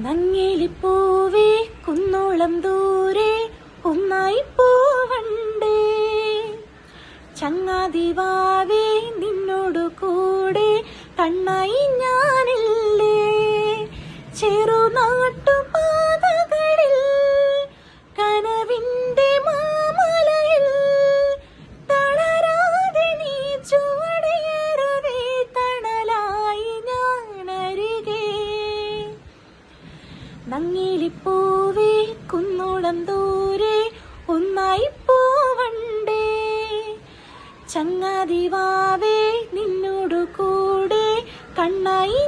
നങ്ങേലിപ്പൂവേ കുന്നോളം ദൂരെ ഒന്നായി പോവണ്ടേ, ചങ്ങാതിവാവേ നിന്നോടു കൂടെ കണ്ണായി ഞാനില്ലേ. ചെറുനാട്ടുപാതകളിൽ കനവിന്റെ മാമലയിൽ തളരാതെ നീ ചുവടേറവേ തണലായി ഞാനരികെ. നങ്ങേലിപ്പൂവേ കുന്നോളം ദൂരെ ഒന്നായി പോവണ്ടേ, ചങ്ങാതിവാവേ നിന്നോടു കൂടെ കണ്ണായി